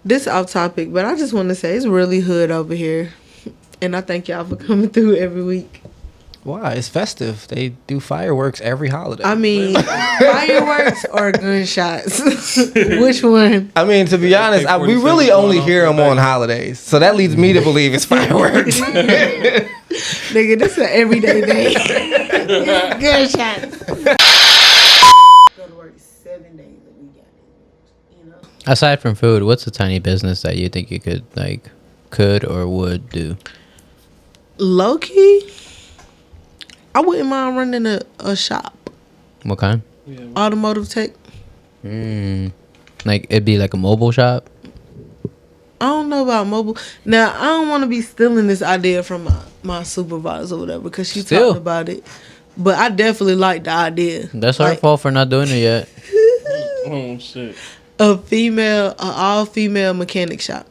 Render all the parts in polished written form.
This off topic, but I just want to say it's really hood over here. And I thank y'all for coming through every week. Why? It's festive. They do fireworks every holiday. I mean, fireworks or gunshots? Which one? I mean, to be honest, we really only hear them on holidays. So that leads me to believe it's fireworks. Nigga, this is an everyday thing. Gunshots. Go to work 7 days a week. You know? Aside from food, what's a tiny business that you think you could or would do? Low key, I wouldn't mind running a shop. What kind? Automotive tech. Like it'd be like a mobile shop. I don't know about mobile. Now I don't want to be stealing this idea from my supervisor or whatever because she talked about it. But I definitely like the idea. That's her fault for not doing it yet. Oh shit. An all female mechanic shop.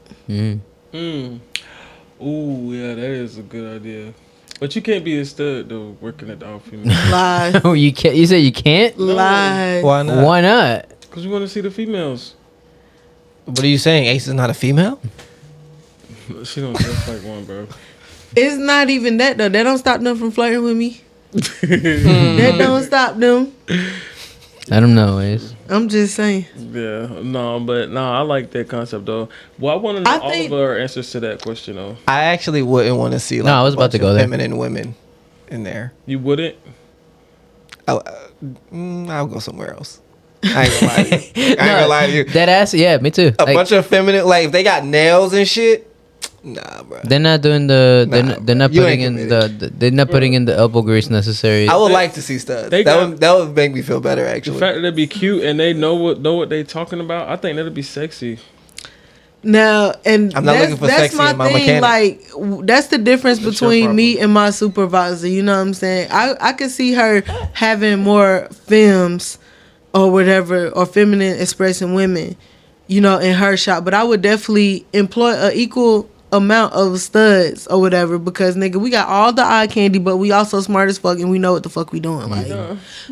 Ooh, yeah, that is a good idea. But you can't be a stud though, working at the all female. Lie. Oh, you can't. You said you can't. Lie. Why not? Why not? Because we want to see the females. What are you saying? Ace is not a female? She don't dress like one, bro. It's not even that though. That don't stop them from flirting with me. That don't stop them. I don't know, Ace. I'm just saying. Yeah, I like that concept though. Well, I want to know all of our answers to that question though. I actually wouldn't want to see like I was about to go there. Feminine women in there. You wouldn't? I'll go somewhere else. I ain't gonna lie to you. I ain't gonna lie to you. That ass, yeah, me too. A bunch of feminine, like if they got nails and shit. Nah, bro. They're not doing they're not putting in they're not putting in the elbow grease necessary. I would like to see studs. That would make me feel better actually. The fact that they be cute and they know what they talking about, I think that'd be sexy. Now, and I'm not looking for sexy in my mechanic. Like that's the difference between me and my supervisor. You know what I'm saying? I could see her having more femmes or whatever, or feminine expressing women, you know, in her shop. But I would definitely employ an equal amount of studs or whatever, because nigga, we got all the eye candy, but we also smart as fuck and we know what the fuck we doing, like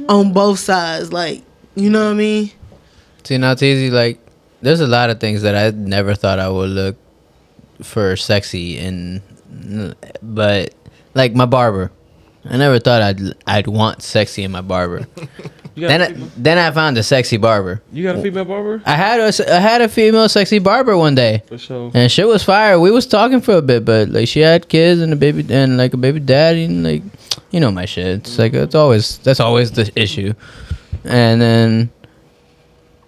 on both sides, like, you know what I mean? See, now it's easy. Like, there's a lot of things that I never thought I would look for sexy, but like my barber, I never thought I'd want sexy in my barber. Then I found a sexy barber. You got a female barber? I had a female sexy barber one day. For sure. And shit was fire. We was talking for a bit, but like she had kids and a baby daddy, and like, you know my shit. It's like that's always the issue. And then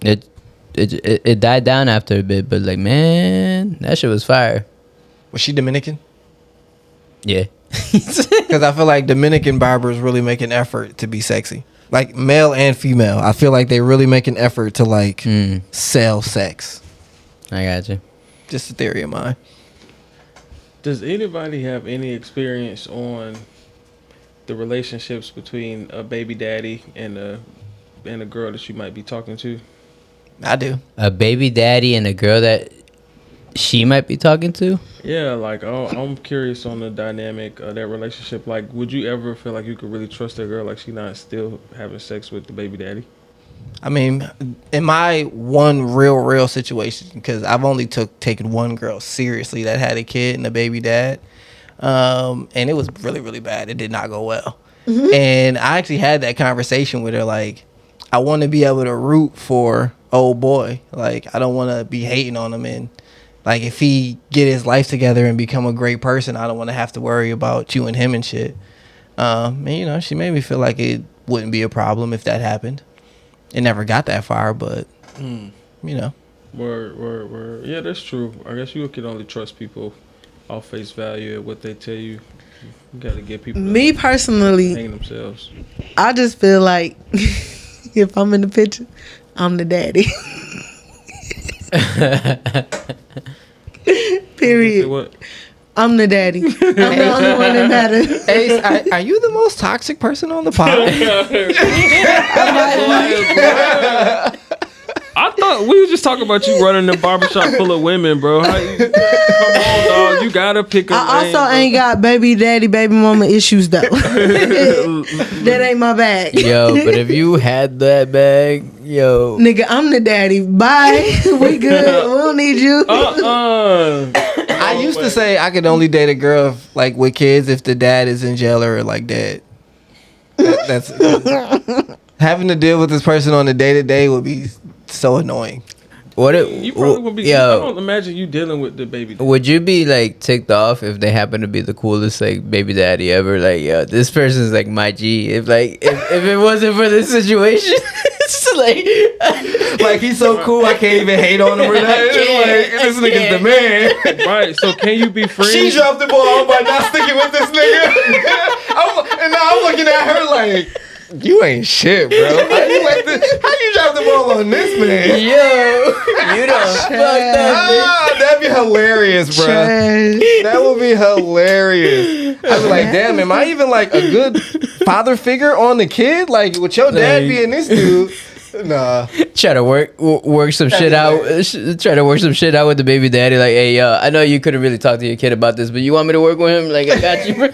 it died down after a bit, but like, man, that shit was fire. Was she Dominican? Yeah. Because I feel like Dominican barbers really make an effort to be sexy. Like male and female, I feel like they really make an effort to like sell sex. I got you. Just a theory of mine. Does anybody have any experience on the relationships between a baby daddy and a girl that you might be talking to? I do. A baby daddy and a girl that she might be talking to? Yeah, like I'm curious on the dynamic of that relationship. Like, would you ever feel like you could really trust that girl, like she not still having sex with the baby daddy? I mean, in my one real situation, because I've only taken one girl seriously that had a kid and a baby dad, and it was really, really bad. It did not go well. Mm-hmm. And I actually had that conversation with her, like, I want to be able to root for old boy. Like, I don't want to be hating on him, and like, if he get his life together and become a great person, I don't want to have to worry about you and him and shit. And, you know, she made me feel like it wouldn't be a problem if that happened. It never got that far, but, you know. Word. Yeah, that's true. I guess you can only trust people off face value at what they tell you. You got to get people. Me personally, hang themselves. I just feel like if I'm in the picture, I'm the daddy. Period. What? I'm the daddy. I'm the only one that matters. Ace, are you the most toxic person on the pod? I thought we were just talking about you running a barbershop full of women, bro. Come on, dog. You gotta pick a I lane, also ain't got baby daddy, baby mama issues though. That ain't my bag. Yo, but if you had that bag, Yo, nigga, I'm the daddy. Bye. We good. We don't need you. I used to say I could only date a girl like with kids if the dad is in jail or like dead. That's having to deal with this person on a day to day would be so annoying. You probably would be. I don't imagine you dealing with the baby daddy. Would you be like ticked off if they happen to be the coolest like baby daddy ever? Like, yo, this person's like my G. If it wasn't for this situation, it's like he's so cool, I can't even hate on him or nothing. Like, this nigga's the man. Right. So can you be friends? She dropped the ball by not sticking with this nigga. And now I'm looking at her like, you ain't shit, bro. How you drop the ball on this man? Yo, you done fucked up. That'd be hilarious, bro. That would be hilarious. I'd be like, damn, am I even like a good father figure on the kid? Like, with your dad being this dude? Nah. Try to work some shit out. Try to work some shit out with the baby daddy. Like, hey, yo, I know you couldn't really talk to your kid about this, but you want me to work with him? Like, I got you, bro.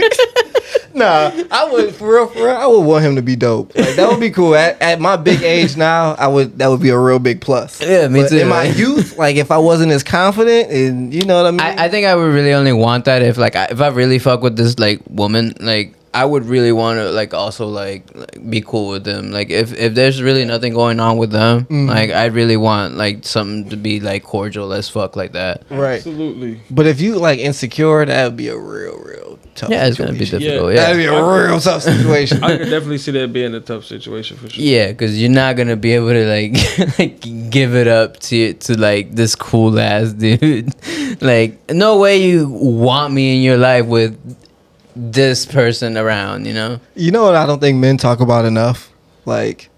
Nah, I would for real, I would want him to be dope. Like that would be cool. At my big age now, that would be a real big plus. Yeah, me too. In my youth, like if I wasn't as confident, and you know what I mean. I think I would really only want that if I really fuck with this like woman, like I would really want to like also like be cool with them. Like if there's really nothing going on with them, like I'd really want like something to be like cordial as fuck like that. Right. Absolutely. But if you like insecure, that would be a real tough. Yeah, it's situation. gonna be difficult. Yeah, That'd be a real tough situation. I could definitely see that being a tough situation for sure. Yeah, because you're not gonna be able to like give it up to like this cool ass dude. Like no way you want me in your life with this person around, you know? You know what I don't think men talk about enough? Like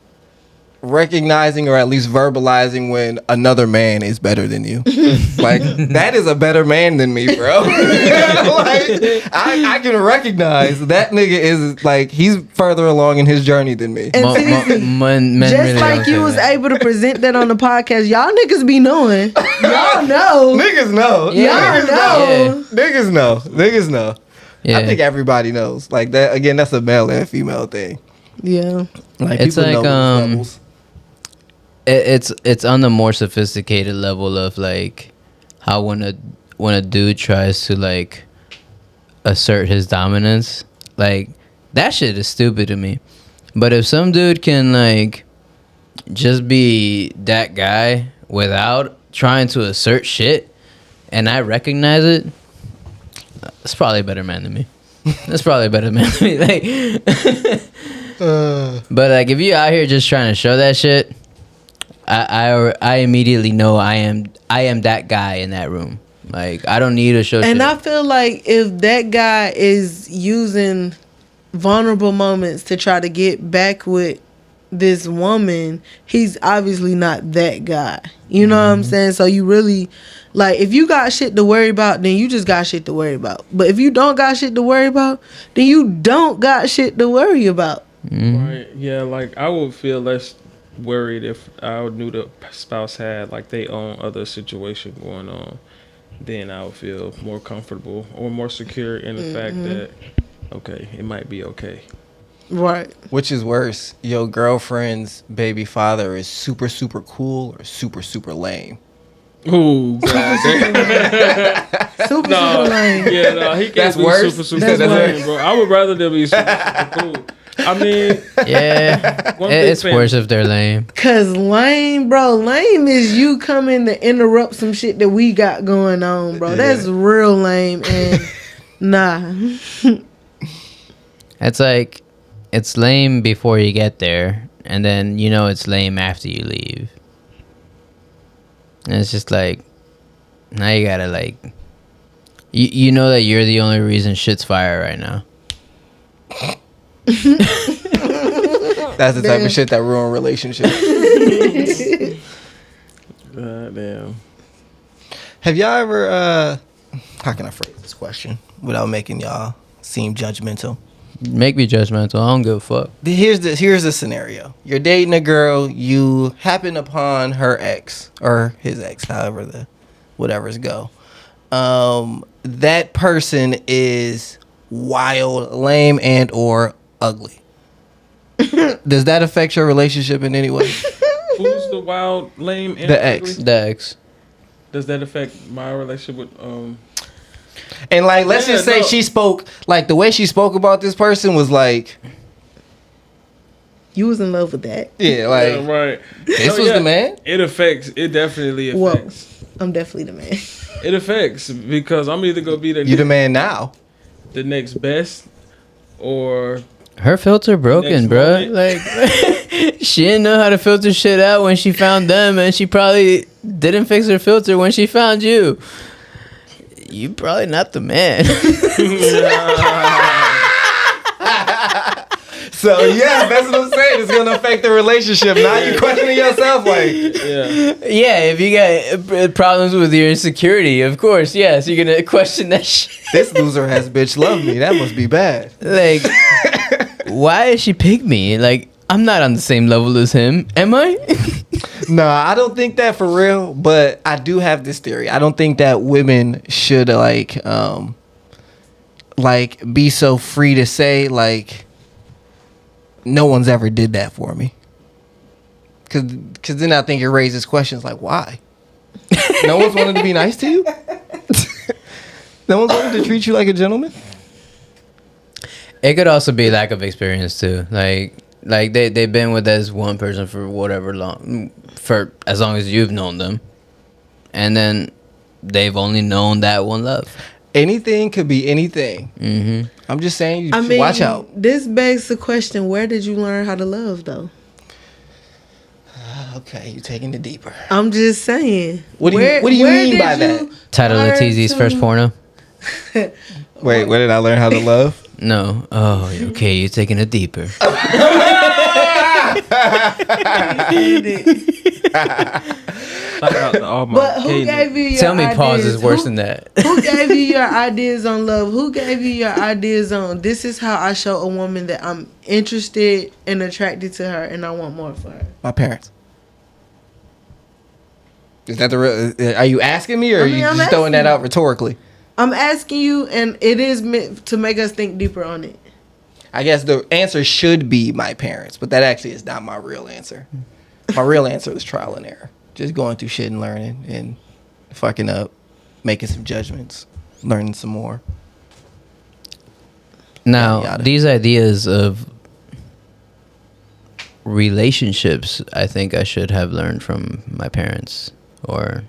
recognizing or at least verbalizing when another man is better than you. Like that is a better man than me, bro. Like I can recognize that nigga is like he's further along in his journey than me. And Men just really like you was that. able to present that on the podcast, y'all niggas be knowing. Y'all know. Niggas know. Yeah. Y'all know. Niggas know. Niggas know. Yeah. I think everybody knows. Like that again, that's a male and female thing. Yeah. Like It's people like, know those levels. It's on the more sophisticated level of like how when a dude tries to like assert his dominance, like that shit is stupid to me. But if some dude can like just be that guy without trying to assert shit and I recognize it, that's probably a better man than me. That's probably a better man than me. Like but like if you out here just trying to show that shit, I immediately know I am that guy in that room. Like I don't need to show. And shit. I feel like if that guy is using vulnerable moments to try to get back with this woman, he's obviously not that guy. You know what I'm saying? So you really like if you got shit to worry about, then you just got shit to worry about. But if you don't got shit to worry about, then you don't got shit to worry about. Right. Yeah. Like I would feel less worried if I knew the spouse had like their own other situation going on. Then I would feel more comfortable or more secure in the fact that okay, it might be okay. Right. Which is worse, your girlfriend's baby father is super cool or super lame? Ooh, God. Super lame. Yeah, no, he can't That's be worse? super That's lame, worse. bro. I would rather them be super cool. I mean, Yeah, one big it's fan. worse if they're lame. Cause lame, bro. Lame is you coming to interrupt some shit that we got going on, bro. Yeah. That's real lame and nah. It's like it's lame before you get there, and then you know it's lame after you leave. And it's just like now you gotta like you know that you're the only reason shit's fire right now. That's the type of shit that ruin relationships. Damn. Have y'all ever how can I phrase this question without making y'all seem judgmental? Make me judgmental. I don't give a fuck. Here's the scenario. You're dating a girl, you happen upon her ex or his ex, however the whatever's go. That person is wild, lame, and or ugly. Does that affect your relationship in any way? Who the wild, lame, and The ex. ugly? The ex. Does that affect my relationship with And like, let's Yeah, just say no. she spoke like the way she spoke about this person was like, You was in love with that. yeah, like yeah, right? this was the man. It affects. It definitely Whoa. affects. I'm definitely the man. It affects because I'm either gonna be You the man now. the next best, or Her filter broken, Next bruh. moment. Like, she didn't know how to filter shit out when she found them, and she probably didn't fix her filter when she found you. You probably not the man. So yeah, that's what I'm saying. It's gonna affect the relationship. Now you questioning yourself, like, yeah. Yeah, if you got problems with your insecurity, of course, yes, you're gonna question that shit. this loser has bitch love me. That must be bad. Like, why did she pick me? Like, I'm not on the same level as him, am I? No, I don't think that for real. But I do have this theory. I don't think that women should like be so free to say like, no one's ever did that for me. Cause then I think it raises questions like, why? No one's wanted to be nice to you? No one's wanted to treat you like a gentleman? It could also be lack of experience too. Like they've been with this one person for whatever long, for as long as you've known them, and then they've only known that one love. Anything could be anything. Mm-hmm. I'm just saying, you should watch out. This begs the question: where did you learn how to love, though? Okay, you're taking it deeper. I'm just saying. What do you mean by that? Title of learn TZ's to- first porno. Wait, where did I learn how to love? No. Oh, okay. You're taking it deeper. But who gave you your Tell me, pause ideas? is worse Who- than that. Who gave you your ideas on love? Who gave you your ideas on this is how I show a woman that I'm interested and attracted to her and I want more for her? My parents. Is that the real? Are you asking me, or I mean, are I'm you just throwing that asking. out rhetorically? I'm asking you, and it is meant to make us think deeper on it. I guess the answer should be my parents, but that actually is not my real answer. My real answer is trial and error. Just going through shit and learning and fucking up, making some judgments, learning some more. Now, Yada, yada. these ideas of relationships, I think I should have learned from my parents, or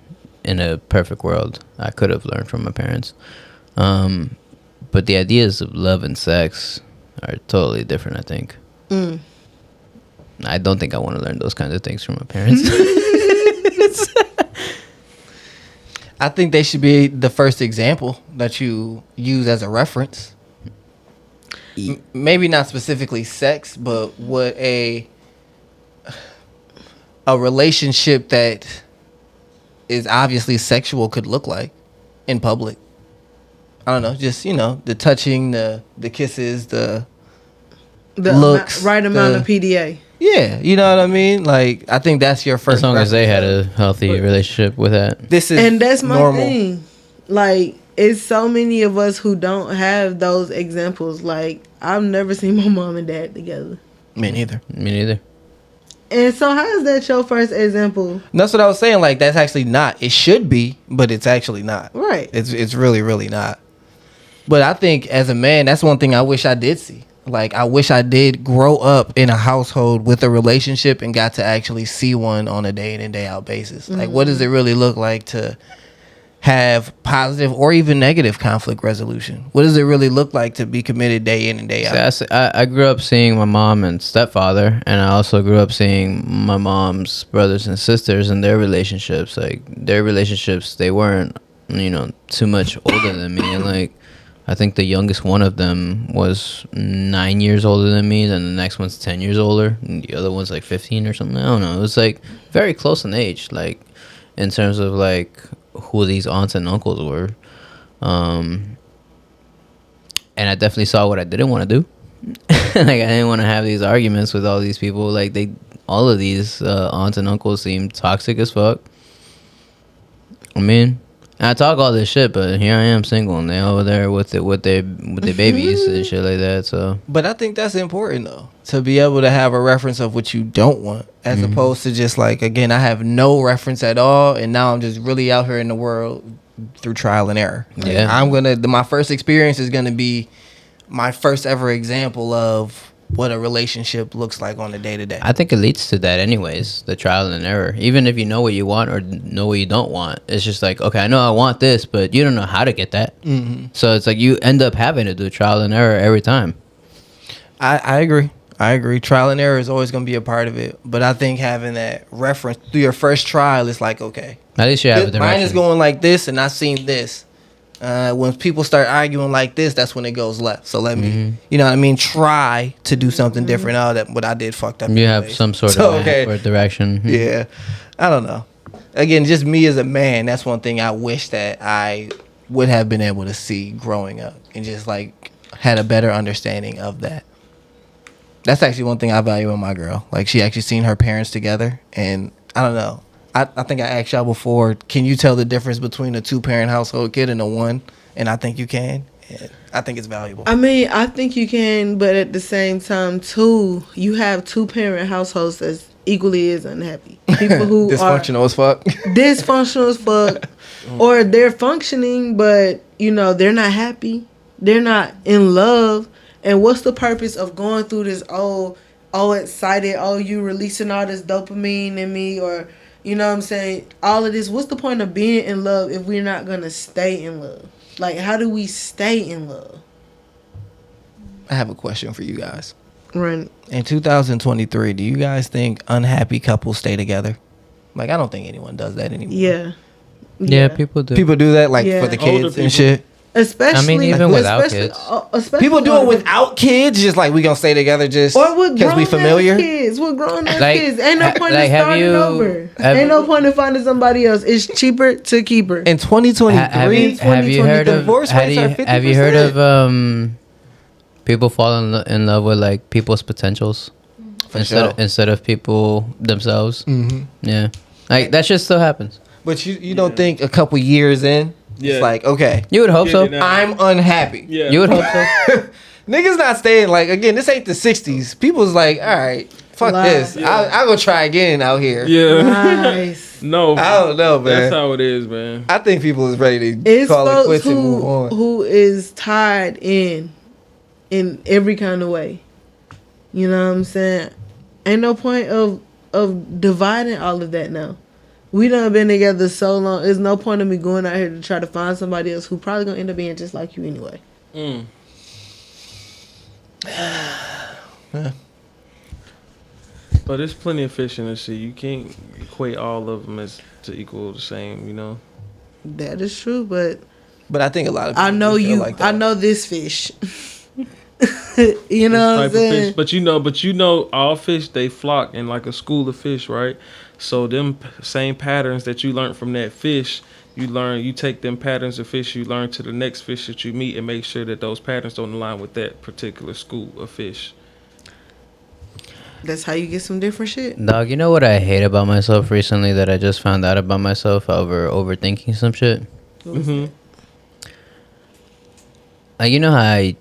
in a perfect world, I could have learned from my parents. But the ideas of love and sex are totally different, I think. Mm. I don't think I want to learn those kinds of things from my parents. I think they should be the first example that you use as a reference. Maybe not specifically sex, but what a relationship that is obviously sexual could look like in public. I don't know, just the touching, the kisses, the looks, right amount the- of PDA. yeah, you know what I mean. Like, I think that's your first. As long as they had reference. a healthy relationship with that. This is And that's my normal. thing. Like, it's so many of us who don't have those examples. Like, I've never seen my mom and dad together. Me neither. Me neither. And so how is that your first example? And that's what I was saying. Like, that's actually not. It should be, but it's actually not. Right. It's really, really not. But I think as a man, that's one thing I wish I did see. Like, I wish I did grow up in a household with a relationship and got to actually see one on a day in and day out basis. Like, what does it really look like to have positive or even negative conflict resolution? What does it really look like to be committed day in and day out? See, I grew up seeing my mom and stepfather, and I also grew up seeing my mom's brothers and sisters and their relationships. Like, their relationships, they weren't, too much older than me. And, like, I think the youngest one of them was 9 years older than me. Then the next one's 10 years older. And the other one's like 15 or something. I don't know. It was like very close in age, like in terms of like who these aunts and uncles were. And I definitely saw what I didn't want to do. Like, I didn't want to have these arguments with all these people. Like, all of these aunts and uncles seemed toxic as fuck. I mean, And I talk all this shit, but here I am single, and they over there with their babies and shit like that. So, but I think that's important though, to be able to have a reference of what you don't want, as opposed to just like, again, I have no reference at all, and now I'm just really out here in the world through trial and error. Like, my first experience is gonna be my first ever example of what a relationship looks like on a day-to-day. I think it leads to that anyways, the trial and error. Even if you know what you want or know what you don't want, it's just like, okay, I know I want this, but you don't know how to get that. So it's like you end up having to do trial and error every time. I agree. Trial and error is always going to be a part of it, but I think having that reference through your first trial is like, okay, at least you have a direction. Mine is going like this, and I've seen this. When people start arguing like this, that's when it goes left. So let me, you know what I mean, try to do something different. That what I did fucked up. You have some sort of or direction. Yeah, I don't know. Again, just me as a man, that's one thing I wish that I would have been able to see growing up, and just like had a better understanding of that. That's actually one thing I value in my girl. Like, she actually seen her parents together, and I don't know. I think I asked y'all before, can you tell the difference between a 2-parent household kid and a one? And I think you can. And I think it's valuable. I mean, I think you can, but at the same time, too, you have 2-parent households that's equally as unhappy. People who dysfunctional as fuck. Dysfunctional as fuck. Or they're functioning, but, you know, they're not happy. They're not in love. And what's the purpose of going through this, oh, excited, you releasing all this dopamine in me, or... You know what I'm saying? All of this. What's the point of being in love if we're not going to stay in love? Like, how do we stay in love? I have a question for you guys. Right. In 2023, do you guys think unhappy couples stay together? Like, I don't think anyone does that anymore. Yeah, people do. People do that, like, for the kids and shit. Especially, I mean, even without kids. People do it without kids, just like, we gonna stay together just because we familiar. Kids, with grown ass kids. Ain't no point in starting over. Ain't no point in finding somebody else. It's cheaper to keep her. In 2023, have you heard of divorce rates are 50%. Have you heard of people fall in love with like people's potentials instead of people themselves? Yeah, like that shit still happens. But you don't think a couple years in? Yeah. It's like, okay. You would hope so. I'm unhappy. Yeah. You would hope so. Niggas not staying, like, again, this ain't the 60s. People's like, all right, fuck this. Yeah. I'll go try again out here. Yeah. Nice. No. I don't know, man. That's how it is, man. I think people is ready to call it quits and move on. Who is tied in every kind of way. You know what I'm saying? Ain't no point of dividing all of that now. We done been together so long. There's no point in me going out here to try to find somebody else who probably gonna end up being just like you anyway. But there's plenty of fish in the sea. You can't equate all of them as to equal the same, you know? That is true, but I think a lot of people I know you. like that. I know this fish. You know what I'm saying? But you know, all fish, they flock in like a school of fish, right? So them same patterns that you learned from that fish, you take them patterns of fish you learn to the next fish that you meet and make sure that those patterns don't align with that particular school of fish. That's how you get some different shit. Dog, you know what I hate about myself recently that I just found out about myself over overthinking some shit? You know how I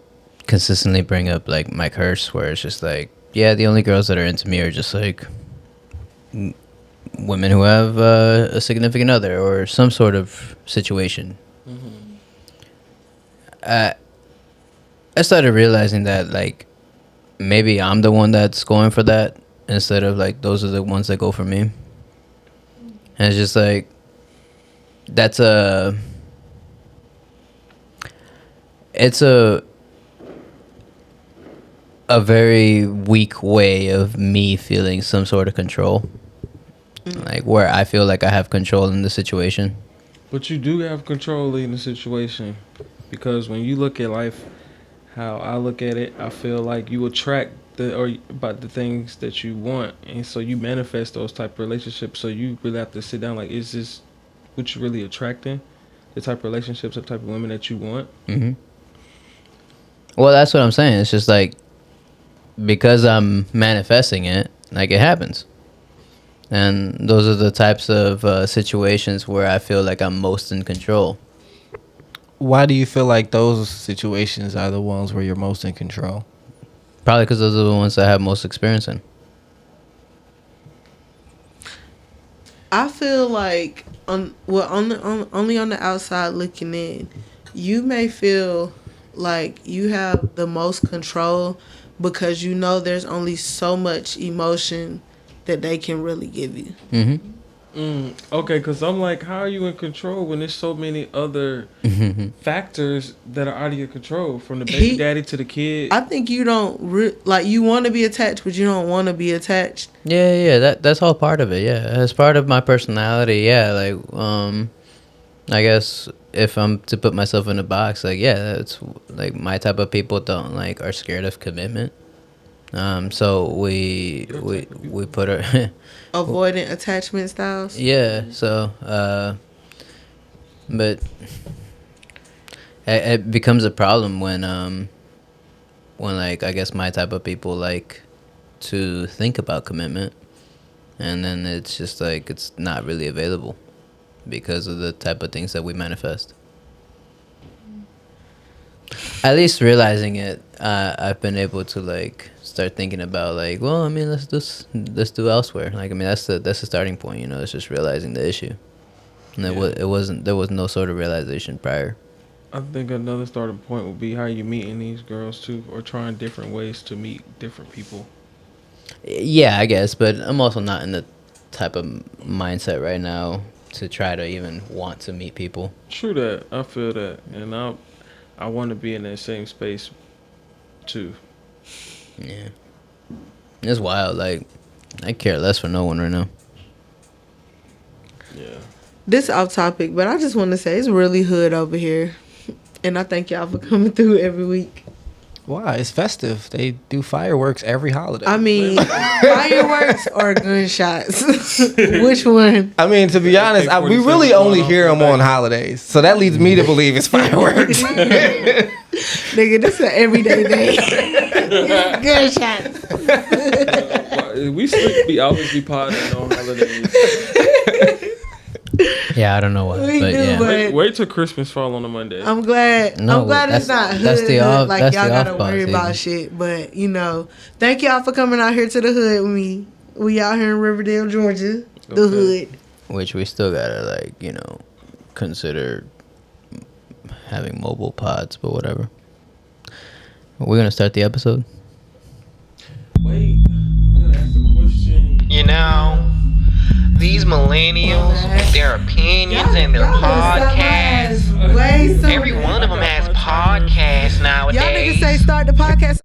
consistently bring up like my curse where it's just like, yeah, the only girls that are into me are just like women who have a significant other or some sort of situation. I started realizing that like maybe I'm the one that's going for that instead of like those are the ones that go for me. And it's just like it's a very weak way of me feeling some sort of control. Like where I feel like I have control in the situation. But you do have control in the situation, because when you look at life, how I look at it, I feel like you attract about the things that you want, and so you manifest those type of relationships. So you really have to sit down, like, is this what you really attracting? The type of relationships, the type of women that you want. Well, that's what I'm saying. It's just like because I'm manifesting it, like it happens. And those are the types of situations where I feel like I'm most in control. Why do you feel like those situations are the ones where you're most in control? Probably because those are the ones I have most experience in. I feel like only on the outside looking in, you may feel like you have the most control because you know there's only so much emotion that they can really give you. Okay, because I'm like, how are you in control when there's so many other factors that are out of your control, from the baby daddy to the kid? I think you don't you want to be attached, but you don't want to be attached. Yeah, that's all part of it. Yeah, it's part of my personality. Yeah, like I guess if I'm to put myself in a box, like yeah, it's like my type of people don't like are scared of commitment. So we put her avoidant attachment styles. Yeah, so but it becomes a problem when like I guess my type of people like to think about commitment, and then it's just like it's not really available because of the type of things that we manifest. At least realizing it, I've been able to like start thinking about like, well, I mean, let's do elsewhere. Like, I mean, that's the starting point. You know, it's just realizing the issue, and there was no sort of realization prior. I think another starting point would be how you meeting these girls too, or trying different ways to meet different people. Yeah, I guess, but I'm also not in the type of mindset right now to try to even want to meet people. True that. I feel that, and I want to be in that same space too. Yeah, it's wild. Like, I care less for no one right now. Yeah. This off topic, but I just want to say it's really hood over here, and I thank y'all for coming through every week. Why? It's festive. They do fireworks every holiday. I mean, fireworks or gunshots? Which one? I mean, to be honest, we really only hear them on holidays. So that leads me to believe it's fireworks. Nigga, this is an everyday day. Gunshots. We should always be partying on holidays. Yeah, I don't know why, but yeah. Wait till Christmas fall on a Monday. I'm glad. No, I'm glad it's not hood. That's the off. Like that's y'all the gotta off-box worry about season. shit. But you know, thank y'all for coming out here to the hood with me. We out here in Riverdale, Georgia, the hood. Which we still gotta consider having mobile pods, but whatever. We're gonna start the episode. Wait, I gotta ask a question. You know, these millennials, their opinions and their podcasts. Every one of them has podcasts nowadays. Y'all niggas say start the podcast.